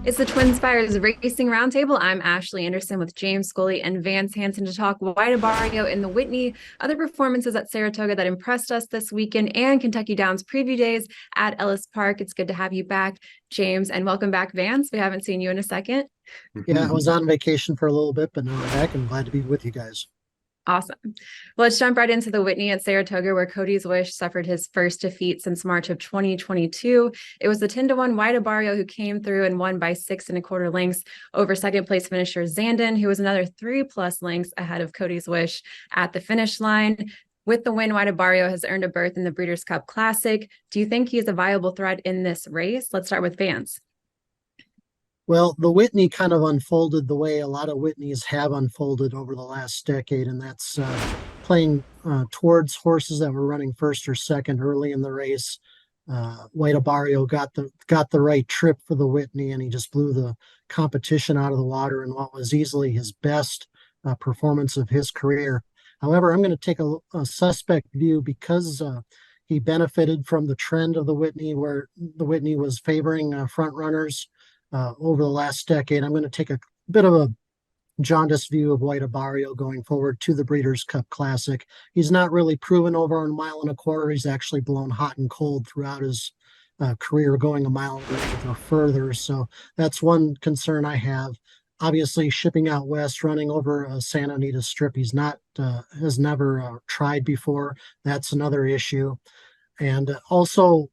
It's the twinSpires Racing Roundtable. I'm Ashley Anderson with James Scully and Vance Hansen to talk White Barrio in the Whitney, other performances at Saratoga that impressed us this weekend, and Kentucky Downs preview days at Ellis Park. It's good to have you back, James, and welcome back, Vance. We haven't seen you in a second. Yeah, I was on vacation for a little bit, but now I'm back and glad to be with you guys. Awesome. Well, let's jump right into the Whitney at Saratoga, where Cody's Wish suffered his first defeat since March of 2022. It was the 10-1 White Barrio who came through and won by 6.25 lengths over second place finisher Zandon, who was another 3+ lengths ahead of Cody's Wish at the finish line. With the win, White Barrio has earned a berth in the Breeders' Cup Classic. Do you think he is a viable threat in this race? Let's start with Vance. Well, the Whitney kind of unfolded the way a lot of Whitneys have unfolded over the last decade, and that's playing towards horses that were running first or second early in the race. White Barrio got the right trip for the Whitney, and he just blew the competition out of the water in what was easily his best performance of his career. However, I'm going to take a suspect view because he benefited from the trend of the Whitney, where the Whitney was favoring front runners over the last decade. I'm going to take a bit of a jaundiced view of White Barrio going forward to the Breeders' Cup Classic. He's not really proven over a 1.25 miles. He's actually blown hot and cold throughout his career, going 1.5 miles or further. So that's one concern I have. Obviously, shipping out west, running over a Santa Anita strip, he's not has never tried before. That's another issue. And also,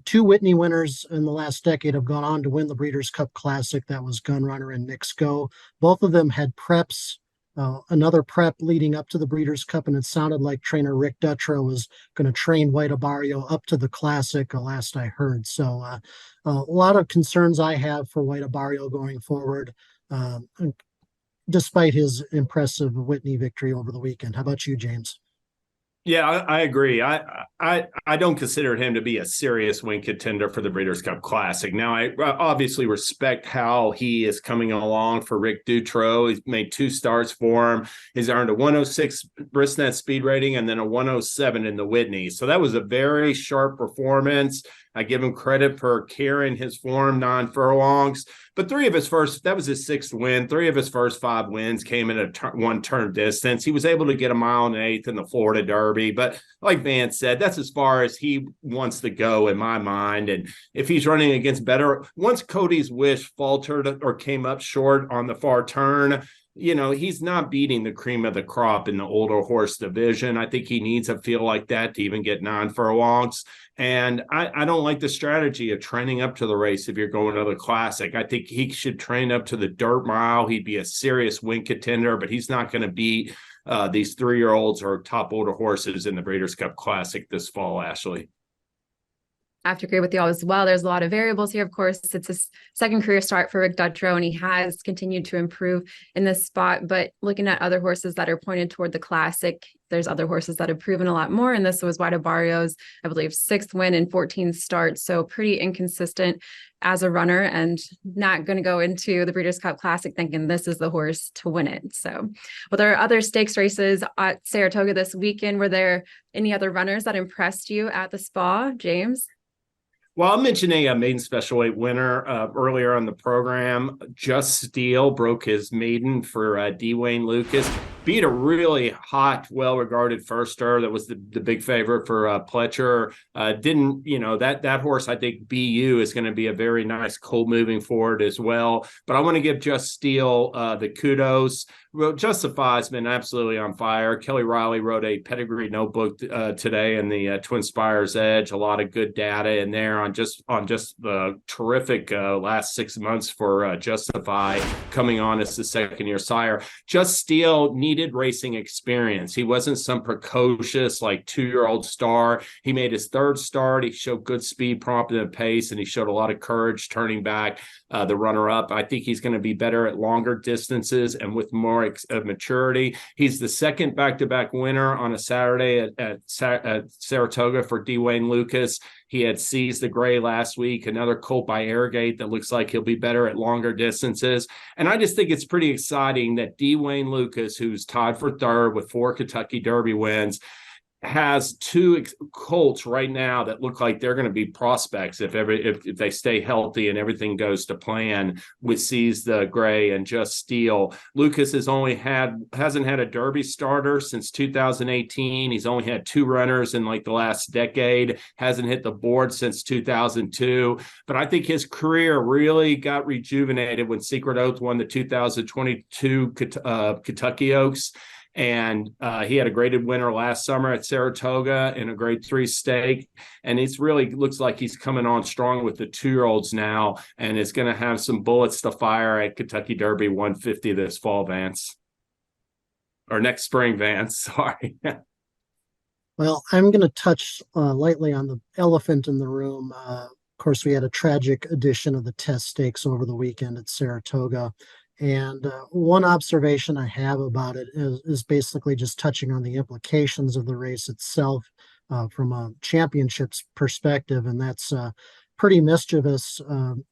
two Whitney winners in the last decade have gone on to win the Breeders' Cup Classic. That was Gunrunner and Nick Sko. Both of them had preps, another prep leading up to the Breeders' Cup, and it sounded like trainer Rick Dutrow was going to train White Barrio up to the Classic, last I heard. So a lot of concerns I have for White Barrio going forward, despite his impressive Whitney victory over the weekend. How about you, James? Yeah, I agree. I don't consider him to be a serious win contender for the Breeders' Cup Classic. Now, I obviously respect how he is coming along for Rick Dutrow. He's made 2 starts for him. He's earned a 106 Bristnet speed rating and then a 107 in the Whitney. So that was a very sharp performance. I give him credit for carrying his form 9 furlongs. But that was his 6th win. 3 of his first 5 wins came in a one-turn distance. He was able to get a 1.125 in the Florida Derby. But like Vance said, that's as far as he wants to go in my mind. And if he's running against better, once Cody's Wish faltered or came up short on the far turn, he's not beating the cream of the crop in the older horse division. I think he needs a feel like that to even get 9 furlongs. And I don't like the strategy of training up to the race if you're going to the Classic. I think he should train up to the dirt mile. He'd be a serious win contender, but he's not going to beat these 3-year-olds or top older horses in the Breeders' Cup Classic this fall, Ashley. I have to agree with you all as well. There's a lot of variables here. Of course, it's his second career start for Rick Dutrow, and he has continued to improve in this spot. But looking at other horses that are pointed toward the Classic, there's other horses that have proven a lot more. And this was White Barrio's, I believe, 6th win in 14 starts. So pretty inconsistent as a runner, and not going to go into the Breeders' Cup Classic thinking this is the horse to win it. So, well, there are other stakes races at Saratoga this weekend. Were there any other runners that impressed you at the Spa, James? Well, I'll mention a maiden special weight winner earlier on the program. Just Steele broke his maiden for D. Wayne Lucas. Beat a really hot, well-regarded firster that was the big favorite for Pletcher. That horse, I think BU is going to be a very nice colt moving forward as well. But I want to give Just Steele the kudos. Well, Justify's been absolutely on fire. Kelly Riley wrote a pedigree notebook today in the twinSpires Edge. A lot of good data in there on just the terrific last 6 months for Justify coming on as the second-year sire. Just Steele needed racing experience. He wasn't some precocious, 2-year-old star. He made his 3rd start. He showed good speed, prompted and pace, and he showed a lot of courage turning back the runner-up. I think he's going to be better at longer distances and with more maturity. He's the second back-to-back winner on a Saturday at Saratoga for D. Wayne Lucas. He had Seize the Gray last week, another colt by Airgate that looks like he'll be better at longer distances. And I just think it's pretty exciting that D. Wayne Lucas, who's tied for 3rd with 4 Kentucky Derby wins, has two colts right now that look like they're going to be prospects if they stay healthy and everything goes to plan with Seize the Gray and Just Steele. Lucas hasn't had a Derby starter since 2018. He's only had 2 runners in like the last decade, hasn't hit the board since 2002. But I think his career really got rejuvenated when Secret Oath won the 2022 Kentucky Oaks. And he had a graded winner last summer at Saratoga in a grade 3 stake. And it's really looks like he's coming on strong with the 2-year-olds now, and is going to have some bullets to fire at Kentucky Derby 150 this fall, Vance. Or next spring, Vance. Sorry. Well, I'm going to touch lightly on the elephant in the room. Of course, we had a tragic edition of the Test Stakes over the weekend at Saratoga. And one observation I have about it is basically just touching on the implications of the race itself from a championships perspective, and that's pretty mischievous.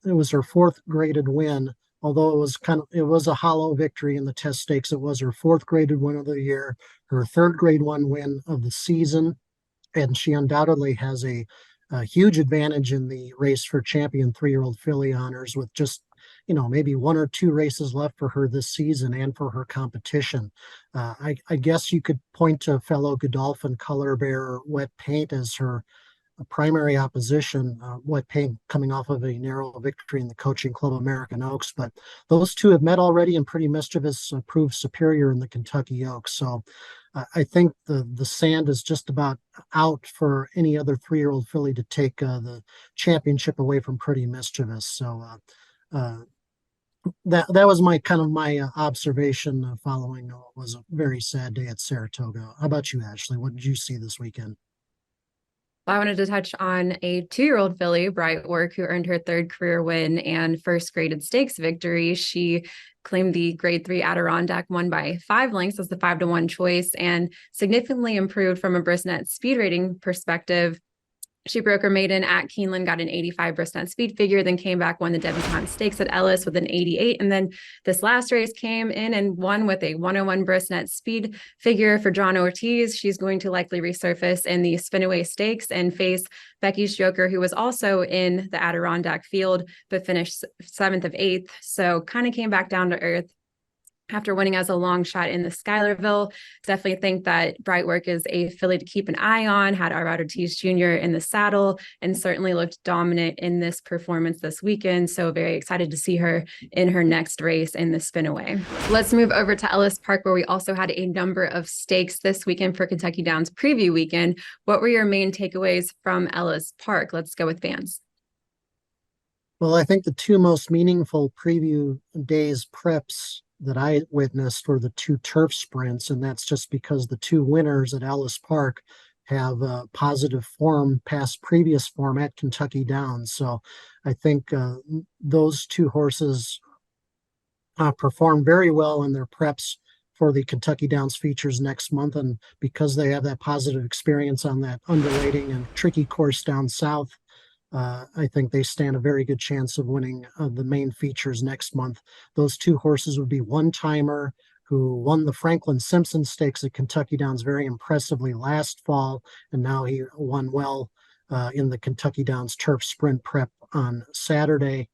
It was her 4th graded win, although it was a hollow victory in the Test Stakes. It was her 4th graded win of the year, her 3rd grade 1 win of the season, and she undoubtedly has a huge advantage in the race for champion 3-year-old filly honors, with just maybe 1 or 2 races left for her this season and for her competition. I guess you could point to fellow Godolphin color bearer Wet Paint as her primary opposition. Wet Paint coming off of a narrow victory in the Coaching Club American Oaks, but those two have met already, and Pretty Mischievous proved superior in the Kentucky Oaks. So I think the sand is just about out for any other 3-year-old filly to take the championship away from Pretty Mischievous. So that was my observation following what was a very sad day at Saratoga. How about you, Ashley? What did you see this weekend? I wanted to touch on a 2-year-old filly, Bright Work, who earned her 3rd career win and first graded stakes victory. She claimed the grade 3 Adirondack, won by 5 lengths as the 5-1 choice, and significantly improved from a Brisnet speed rating perspective. She broke her maiden at Keeneland, got an 85 Brisnet speed figure, then came back, won the debutante stakes at Ellis with an 88. And then this last race came in and won with a 101 Brisnet speed figure for John Ortiz. She's going to likely resurface in the Spinaway Stakes and face Becky's Joker, who was also in the Adirondack field, but finished 7th of 8th. So kind of came back down to earth after winning as a long shot in the Schuylerville. Definitely think that Bright Work is a filly to keep an eye on, had Arvad Ortiz Jr. in the saddle, and certainly looked dominant in this performance this weekend. So very excited to see her in her next race in the Spinaway. Let's move over to Ellis Park, where we also had a number of stakes this weekend for Kentucky Downs preview weekend. What were your main takeaways from Ellis Park? Let's go with Vance. Well, I think the 2 most meaningful preview days preps that I witnessed were the 2 turf sprints, and that's just because the 2 winners at Ellis Park have positive form past previous form at Kentucky Downs. So I think those 2 horses perform very well in their preps for the Kentucky Downs features next month, and because they have that positive experience on that undulating and tricky course down south, I think they stand a very good chance of winning the main features next month. Those 2 horses would be One Timer, who won the Franklin Simpson Stakes at Kentucky Downs very impressively last fall, and now he won well in the Kentucky Downs Turf Sprint Prep on Saturday,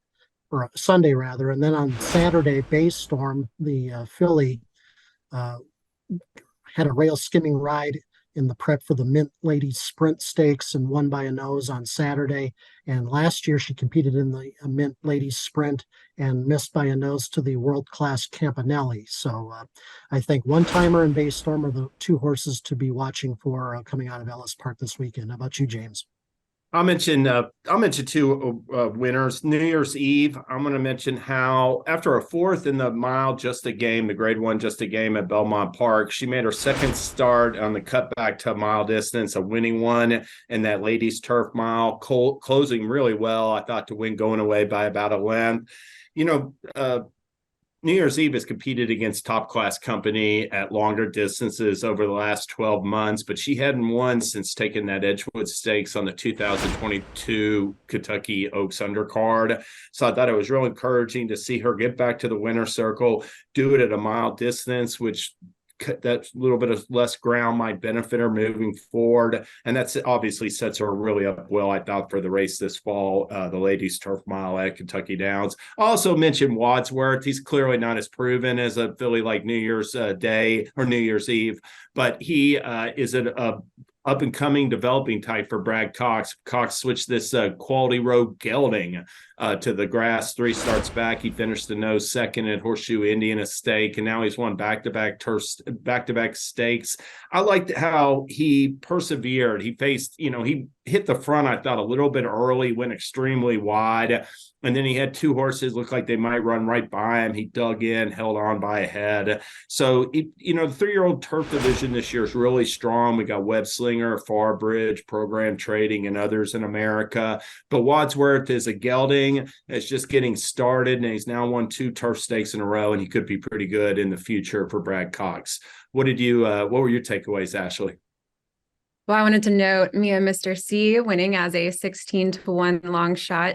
or Sunday rather. And then on Saturday, Baystorm, the filly, had a rail skimming ride in the prep for the Mint Ladies Sprint Stakes and won by a nose on Saturday. And last year she competed in the Mint Ladies Sprint and missed by a nose to the world-class Campanelli. So I think One Timer and Baystorm are the 2 horses to be watching for coming out of Ellis Park this weekend. How about you, James? I'll mention 2 winners. New Year's Eve, I'm going to mention how after a 4th in the mile just a game, the grade 1 just a game at Belmont Park, she made her 2nd start on the cutback to mile distance, a winning one in that ladies turf mile, closing really well, I thought, to win going away by about a length. New Year's Eve has competed against top-class company at longer distances over the last 12 months, but she hadn't won since taking that Edgewood Stakes on the 2022 Kentucky Oaks undercard. So I thought it was real encouraging to see her get back to the winner's circle, do it at a mile distance, which that little bit of less ground might benefit her moving forward. And that's obviously sets her really up well, I thought, for the race this fall, the ladies turf mile at Kentucky Downs. I also mentioned Wadsworth. He's clearly not as proven as a filly like New Year's Day or New Year's Eve, but he is a up and coming developing type for Brad Cox. Cox switched this Quality Road gelding to the grass 3 starts back. He finished the nose second at Horseshoe Indian, a stake, and now he's won back-to-back stakes. I liked how he persevered. He faced, he hit the front, I thought, a little bit early, went extremely wide, and then he had 2 horses look like they might run right by him. He dug in, held on by a head. So, the 3-year-old turf division this year is really strong. We got Web Slinger, Farbridge, Program Trading, and others in America. But Wadsworth is a gelding. It's just getting started, and he's now won 2 turf stakes in a row, and he could be pretty good in the future for Brad Cox. What were your takeaways, Ashley? Well, I wanted to note Mia Mr. C winning as a 16-1 long shot.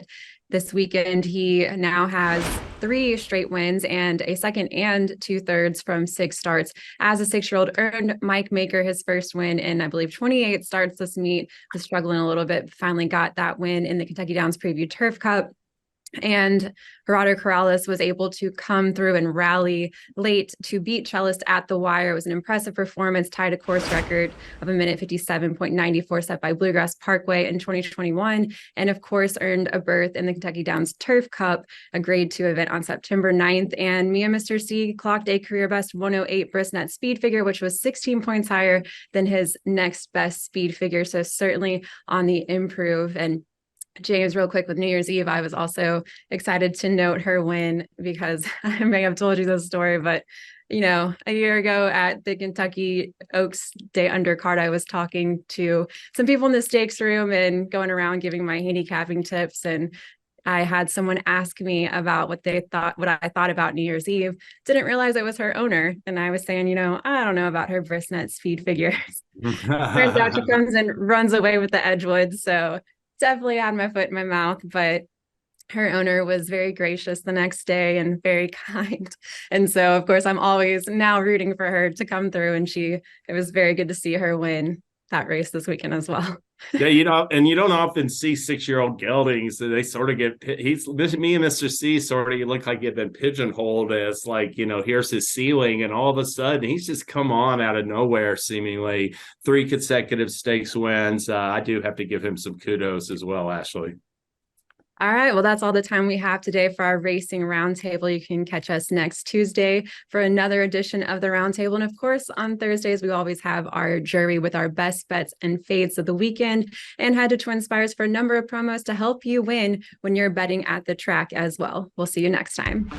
This weekend, he now has 3 straight wins and a second and 2/3 from 6 starts. As a 6-year-old, earned Mike Maker his first win in, I believe, 28 starts this meet. Was struggling a little bit, finally got that win in the Kentucky Downs Preview Turf Cup. And Gerardo Corrales was able to come through and rally late to beat Cellist at the wire. It was an impressive performance, tied a course record of 1:57.94 set by Bluegrass Parkway in 2021. And of course, earned a berth in the Kentucky Downs Turf Cup, a grade 2 event on September 9th. And Mia Mr. C clocked a career best 108 brisnet speed figure, which was 16 points higher than his next best speed figure. So certainly on the improve. And James, real quick, with New Year's Eve, I was also excited to note her win because I may have told you this story, but a year ago at the Kentucky Oaks Day Undercard, I was talking to some people in the stakes room and going around giving my handicapping tips, and I had someone ask me about what I thought about New Year's Eve. Didn't realize it was her owner, and I was saying, I don't know about her brisnet speed figure. Turns out she comes and runs away with the Edgewood, so definitely had my foot in my mouth, but her owner was very gracious the next day and very kind. And so, of course, I'm always now rooting for her to come through, and it was very good to see her win that race this weekend as well. Yeah, and you don't often see 6-year-old geldings. They sort of me and Mr. C sort of look like he'd been pigeonholed as here's his ceiling, and all of a sudden he's just come on out of nowhere, seemingly 3 consecutive stakes wins. I do have to give him some kudos as well, Ashley. All right. Well, that's all the time we have today for our Racing Roundtable. You can catch us next Tuesday for another edition of the Roundtable. And of course, on Thursdays, we always have our jury with our best bets and fades of the weekend. And head to twinSpires for a number of promos to help you win when you're betting at the track as well. We'll see you next time.